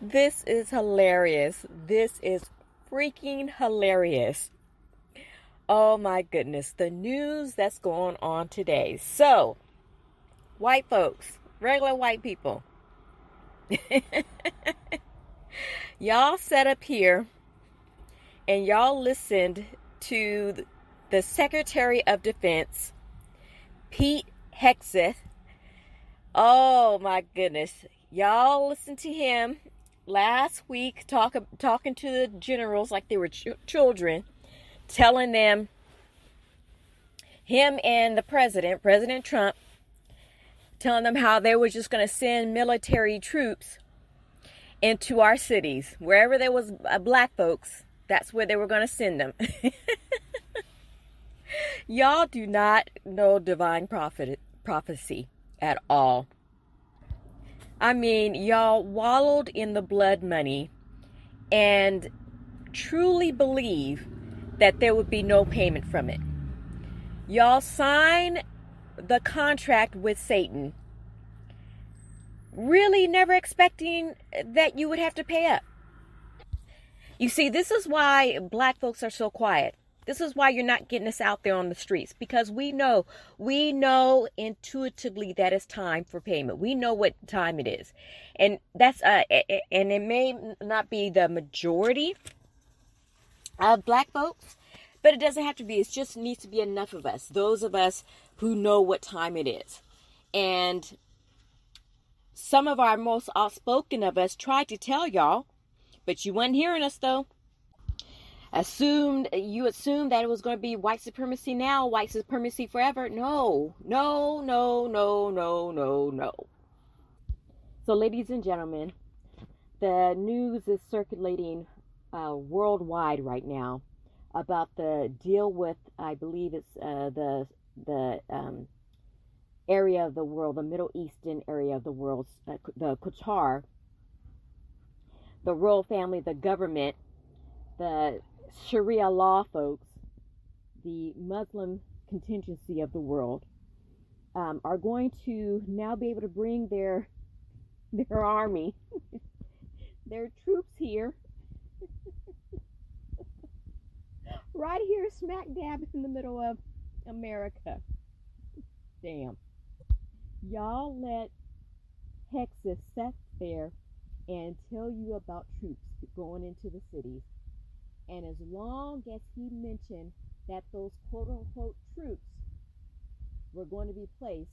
This is hilarious. This is freaking hilarious. Oh my goodness, the news that's going on today. So, white folks, regular white people, y'all sat up here and y'all listened to the Secretary of Defense, Pete Hegseth. Oh my goodness. Y'all listened to him last week talking to the generals like they were children, telling them, him and the President Trump, telling them how they were just going to send military troops into our cities. Wherever there was black folks, that's where they were going to send them. Y'all do not know divine prophecy at all. I mean, y'all wallowed in the blood money and truly believe that there would be no payment from it. Y'all sign the contract with Satan, really never expecting that you would have to pay up. You see, this is why black folks are so quiet. This is why you're not getting us out there on the streets, because we know intuitively that it's time for payment. We know what time it is. And that's and it may not be the majority of black folks, but it doesn't have to be. It just needs to be enough of us, those of us who know what time it is. And some of our most outspoken of us tried to tell y'all, but you weren't hearing us though. You assumed that it was going to be white supremacy now, white supremacy forever. No. So, ladies and gentlemen, the news is circulating worldwide right now about the deal with, I believe it's the area of the world, the Middle Eastern area of the world, the Qatar, the royal family, the government, the Sharia law folks, the Muslim contingency of the world, are going to now be able to bring their army, their troops here, right here, smack dab in the middle of America. Damn. Y'all let Hexus sit there and tell you about troops going into the cities. And as long as he mentioned that those quote-unquote troops were going to be placed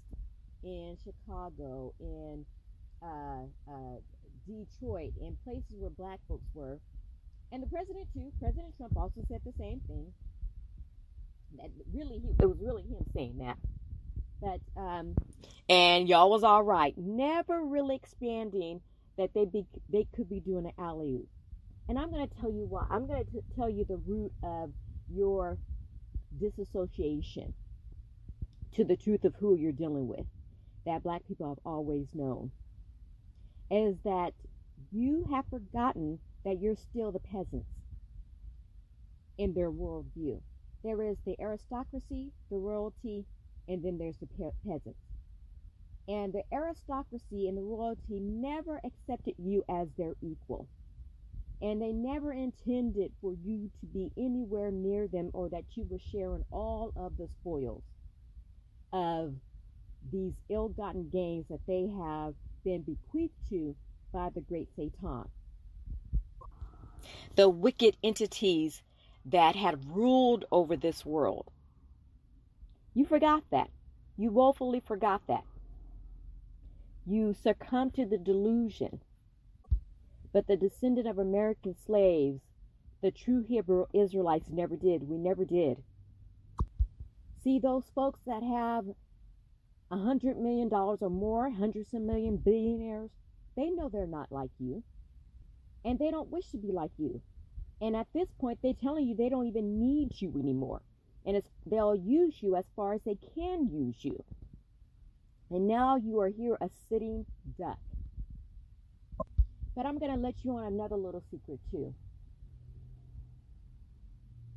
in Chicago, in Detroit, in places where black folks were, and the president too, President Trump also said the same thing. It was really him saying that. But and y'all was all right, never really expanding that they could be doing an alley-oop. And I'm going to tell you why. I'm going to tell you the root of your disassociation to the truth of who you're dealing with, that black people have always known, is that you have forgotten that you're still the peasants in their worldview. There is the aristocracy, the royalty, and then there's the peasants. And the aristocracy and the royalty never accepted you as their equal. And they never intended for you to be anywhere near them, or that you were sharing all of the spoils of these ill-gotten gains that they have been bequeathed to by the great Satan. The wicked entities that had ruled over this world. You forgot that. You woefully forgot that. You succumbed to the delusion. But the descendant of American slaves, the true Hebrew Israelites, never did. We never did. See, those folks that have $100 million or more, hundreds of million billionaires, they know they're not like you. And they don't wish to be like you. And at this point, they're telling you they don't even need you anymore. And they'll use you as far as they can use you. And now you are here a sitting duck. But I'm going to let you on another little secret too.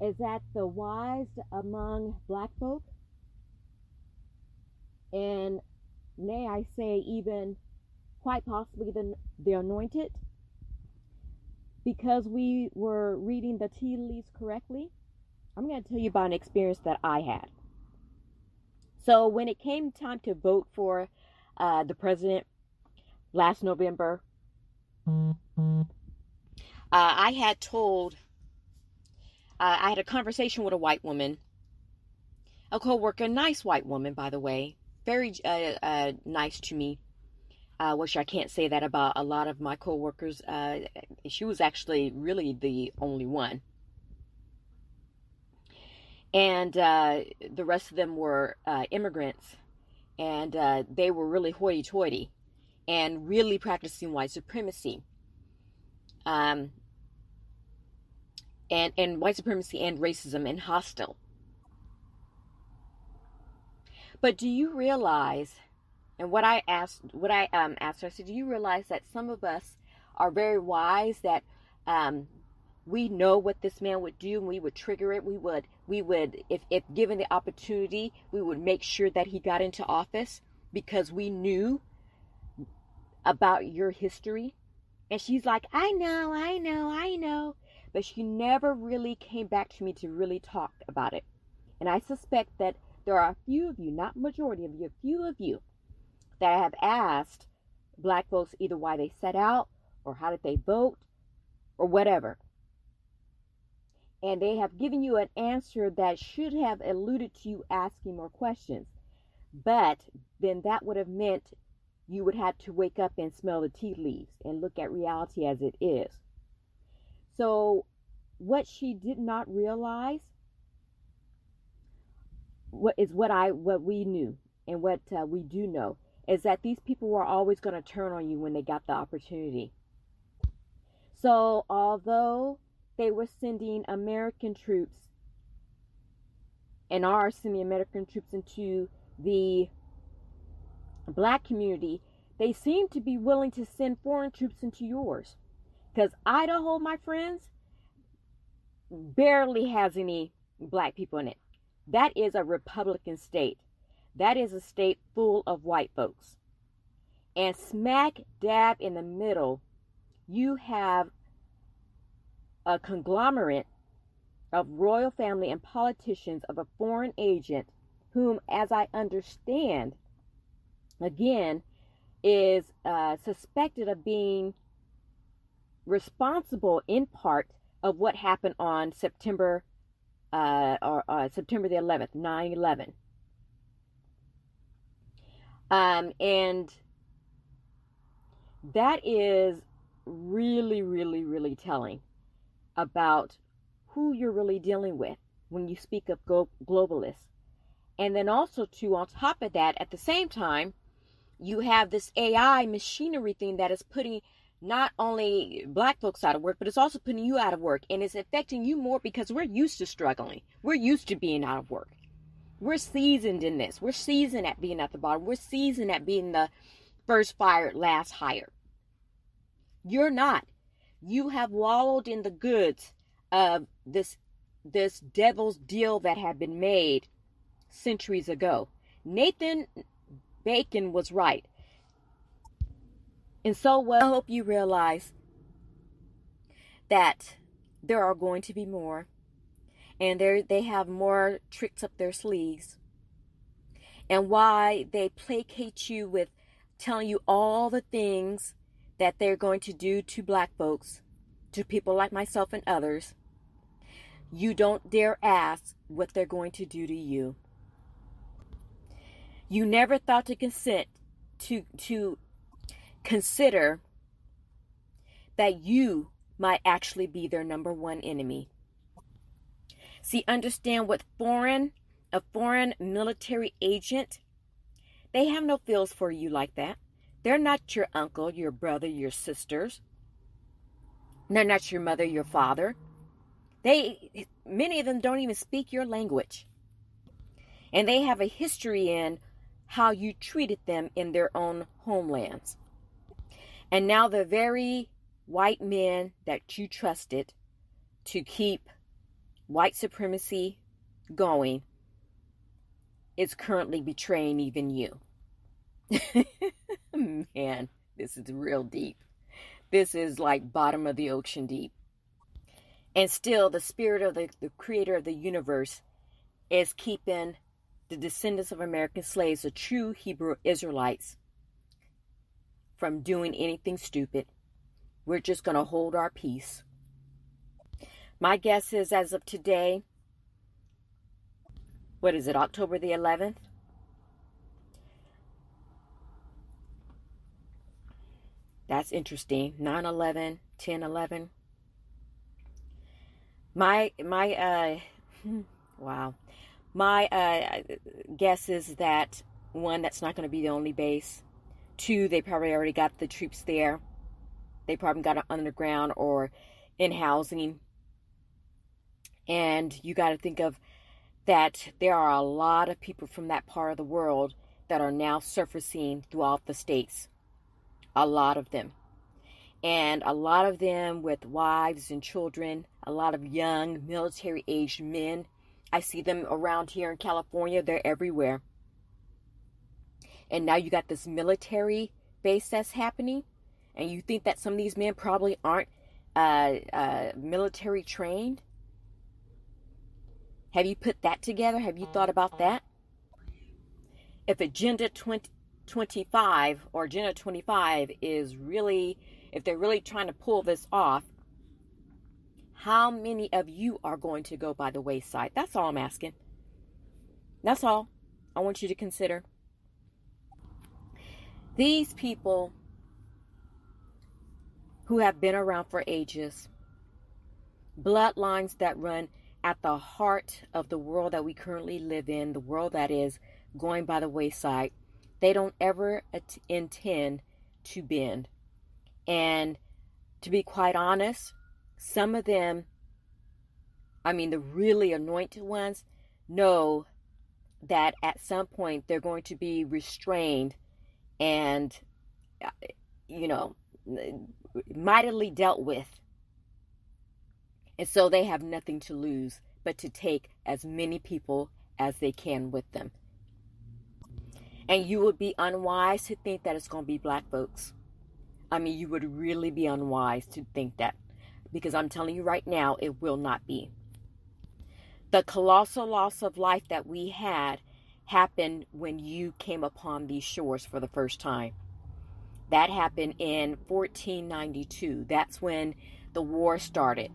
Is that the wise among black folk and may I say even quite possibly the anointed, because we were reading the tea leaves correctly. I'm going to tell you about an experience that I had. So when it came time to vote for the president last November, I had told, I had a conversation with a white woman, a co-worker, a nice white woman, by the way, very nice to me, which I can't say that about a lot of my co-workers. She was actually really the only one. And the rest of them were immigrants, and they were really hoity-toity and really practicing white supremacy. And white supremacy and racism and hostile. But do you realize, and what I asked her, I said, do you realize that some of us are very wise, that we know what this man would do, and we would trigger it. We would, if given the opportunity, we would make sure that he got into office because we knew about your history. And she's like, I know. But she never really came back to me to really talk about it. And I suspect that there are a few of you, not majority of you, a few of you that have asked black folks either why they set out or how did they vote or whatever. And they have given you an answer that should have alluded to you asking more questions. But then that would have meant you would have to wake up and smell the tea leaves and look at reality as it is. So what she did not realize what we knew, and what we do know, is that these people were always going to turn on you when they got the opportunity. So although they were sending American troops and are sending American troops into the black community, they seem to be willing to send foreign troops into yours. Because Idaho, my friends, barely has any black people in it. That is a Republican state. That is a state full of white folks. And smack dab in the middle, you have a conglomerate of royal family and politicians of a foreign agent whom, as I understand, again, is suspected of being responsible in part of what happened on September September the 11th, 9/11. And that is really, really, really telling about who you're really dealing with when you speak of globalists. And then also, too, on top of that, at the same time, you have this AI machinery thing that is putting not only black folks out of work, but it's also putting you out of work. And it's affecting you more because we're used to struggling. We're used to being out of work. We're seasoned in this. We're seasoned at being at the bottom. We're seasoned at being the first fired, last hired. You're not. You have wallowed in the goods of this devil's deal that had been made centuries ago. Nathan Bacon was right. And so I hope you realize that there are going to be more. And they have more tricks up their sleeves. And why they placate you with telling you all the things that they're going to do to black folks, to people like myself and others. You don't dare ask what they're going to do to you. You never thought to consider that you might actually be their number one enemy. See, understand what a foreign military agent, they have no feels for you like that. They're not your uncle, your brother, your sisters. They're not your mother, your father. Many of them don't even speak your language. And they have a history in how you treated them in their own homelands. And now the very white men that you trusted to keep white supremacy going is currently betraying even you. Man, this is real deep. This is like bottom of the ocean deep. And still, the spirit of the creator of the universe is keeping the descendants of American slaves, the true Hebrew Israelites, from doing anything stupid. We're just going to hold our peace. My guess is, as of today, what is it, October the 11th? That's interesting. 9/11, 10/11. Wow. My guess is that, one, that's not going to be the only base. Two, they probably already got the troops there. They probably got it underground or in housing. And you got to think of that there are a lot of people from that part of the world that are now surfacing throughout the states. A lot of them. And a lot of them with wives and children, a lot of young military-aged men. I see them around here in California. They're everywhere. And now you got this military base that's happening. And you think that some of these men probably aren't military trained? Have you put that together? Have you thought about that? If Agenda 2025 or Agenda 25 is really, if they're really trying to pull this off, how many of you are going to go by the wayside? That's all I'm asking. That's all I want you to consider. These people who have been around for ages, bloodlines that run at the heart of the world that we currently live in, the world that is going by the wayside, they don't ever intend to bend. And to be quite honest, some of them, I mean the really anointed ones, know that at some point they're going to be restrained and, mightily dealt with. And so they have nothing to lose but to take as many people as they can with them. And you would be unwise to think that it's going to be black folks. I mean, you would really be unwise to think that. Because I'm telling you right now, it will not be. The colossal loss of life that we had happened when you came upon these shores for the first time. That happened in 1492. That's when the war started.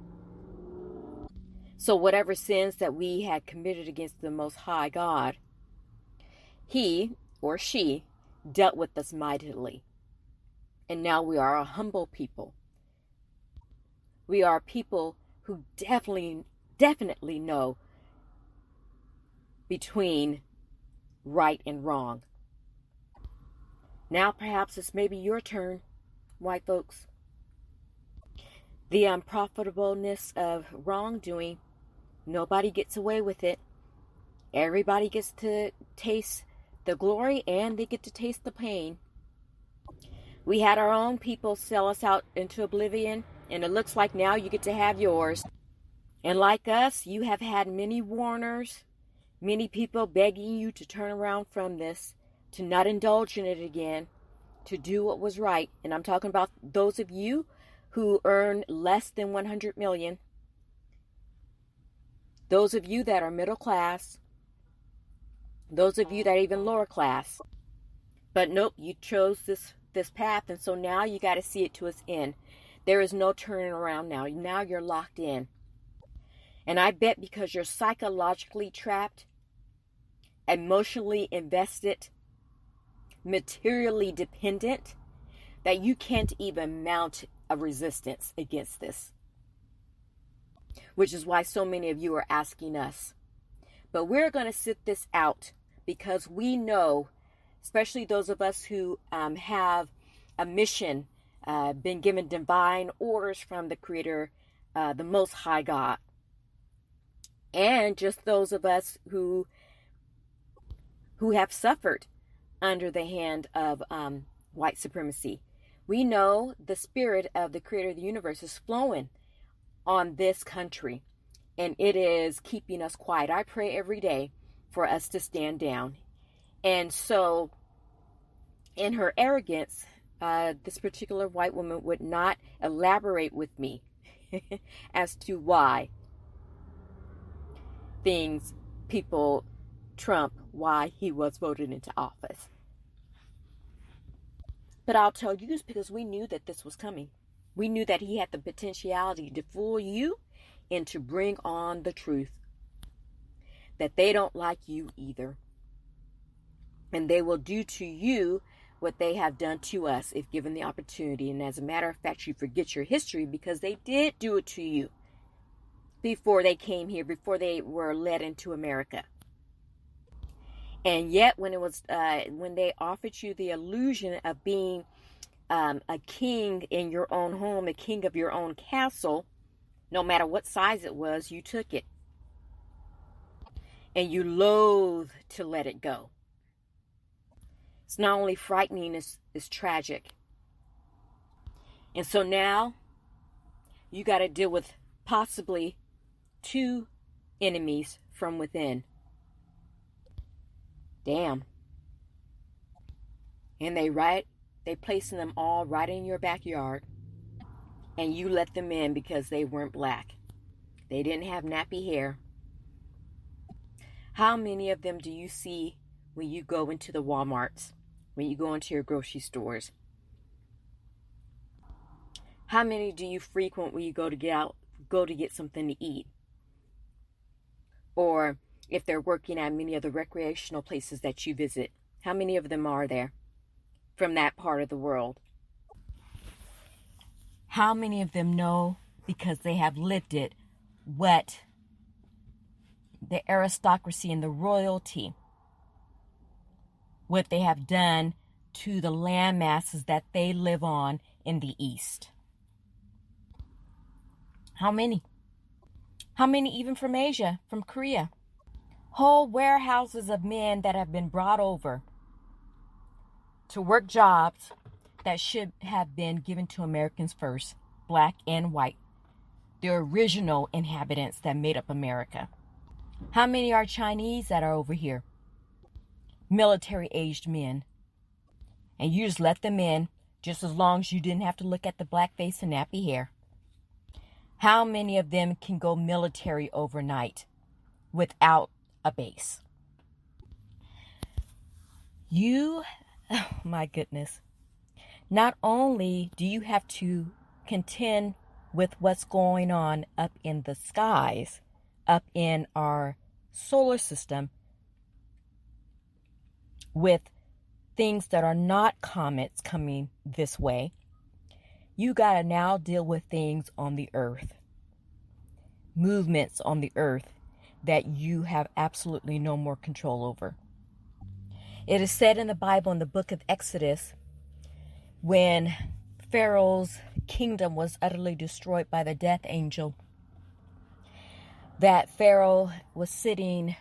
So whatever sins that we had committed against the Most High God, he or she dealt with us mightily. And now we are a humble people. We are people who definitely know between right and wrong. Now perhaps it's maybe your turn, white folks. The unprofitableness of wrongdoing, nobody gets away with it. Everybody gets to taste the glory and they get to taste the pain. We had our own people sell us out into oblivion, and it looks like now you get to have yours. And like us, you have had many warners, many people begging you to turn around from this, to not indulge in it again, to do what was right. And I'm talking about those of you who earn less than 100 million. Those of you that are middle class. Those of you that are even lower class. But nope, you chose this path, and so now you got to see it to its end. There is no turning around now. Now you're locked in. And I bet because you're psychologically trapped, emotionally invested, materially dependent, that you can't even mount a resistance against this. Which is why so many of you are asking us. But we're going to sit this out because we know, especially those of us who have a mission, been given divine orders from the Creator, the Most High God. And just those of us who have suffered under the hand of white supremacy. We know the spirit of the Creator of the universe is flowing on this country, and it is keeping us quiet. I pray every day for us to stand down. And so, in her arrogance, this particular white woman would not elaborate with me as to why why he was voted into office. But I'll tell you this because we knew that this was coming. We knew that he had the potentiality to fool you and to bring on the truth. That they don't like you either. And they will do to you what they have done to us if given the opportunity. And as a matter of fact, you forget your history because they did do it to you before they came here, before they were led into America. And yet when they offered you the illusion of being a king in your own home, a king of your own castle, no matter what size it was, you took it. And you loathe to let it go. It's not only frightening, it's tragic. And so now you got to deal with possibly 2 enemies from within. Damn. And they placing them all right in your backyard. And you let them in because they weren't black. They didn't have nappy hair. How many of them do you see when you go into the Walmarts? When you go into your grocery stores? How many do you frequent when you go to get something to eat? Or if they're working at many of the recreational places that you visit, how many of them are there from that part of the world? How many of them know, because they have lived it, what the aristocracy and the royalty, what they have done to the land masses that they live on in the East? How many? How many even from Asia, from Korea? Whole warehouses of men that have been brought over to work jobs that should have been given to Americans first, black and white, the original inhabitants that made up America. How many are Chinese that are over here? Military-aged men. And you just let them in just as long as you didn't have to look at the black face and nappy hair. How many of them can go military overnight without a base? Oh my goodness. Not only do you have to contend with what's going on up in the skies, up in our solar system, with things that are not comets coming this way, you got to now deal with things on the earth, movements on the earth that you have absolutely no more control over. It is said in the Bible, in the book of Exodus, when Pharaoh's kingdom was utterly destroyed by the death angel, that Pharaoh was sitting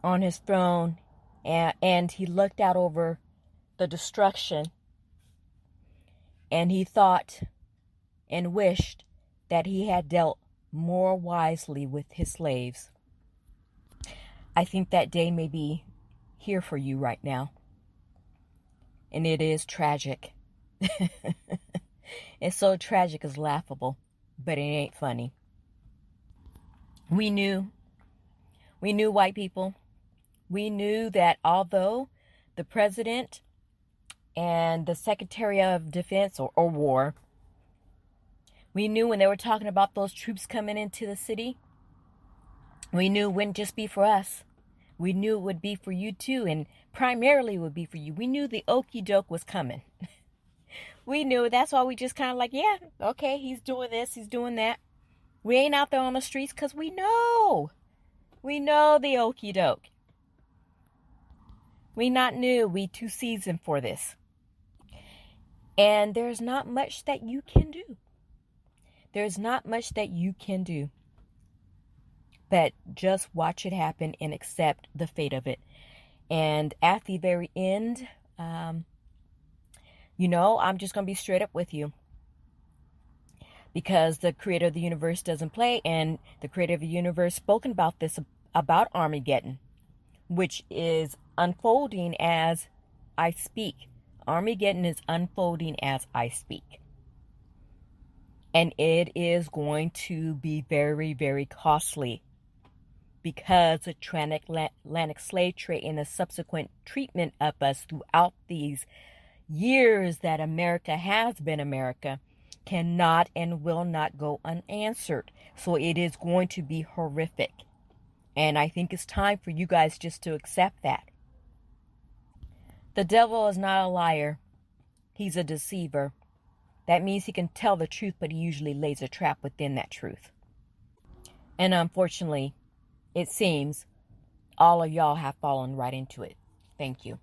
on his throne and he looked out over the destruction, and he thought and wished that he had dealt more wisely with his slaves. I think that day may be here for you right now. And it is tragic. It's so tragic it's laughable, but it ain't funny. We knew white people. We knew that although the president and the Secretary of Defense or War, we knew when they were talking about those troops coming into the city, we knew it wouldn't just be for us. We knew it would be for you too, and primarily it would be for you. We knew the okie doke was coming. We knew. That's why we just kind of like, yeah, okay, he's doing this, he's doing that. We ain't out there on the streets because we know. We know the okie doke. We not new. We too seasoned for this. And there's not much that you can do. There's not much that you can do. But just watch it happen and accept the fate of it. And at the very end, I'm just going to be straight up with you. Because the creator of the universe doesn't play, and the creator of the universe spoken about this about Armageddon, which is unfolding as I speak. Armageddon is unfolding as I speak. And it is going to be very, very costly because the transatlantic slave trade and the subsequent treatment of us throughout these years that America has been America cannot and will not go unanswered. So it is going to be horrific. And I think it's time for you guys just to accept that. The devil is not a liar. He's a deceiver. That means he can tell the truth, but he usually lays a trap within that truth. And unfortunately, it seems all of y'all have fallen right into it. Thank you.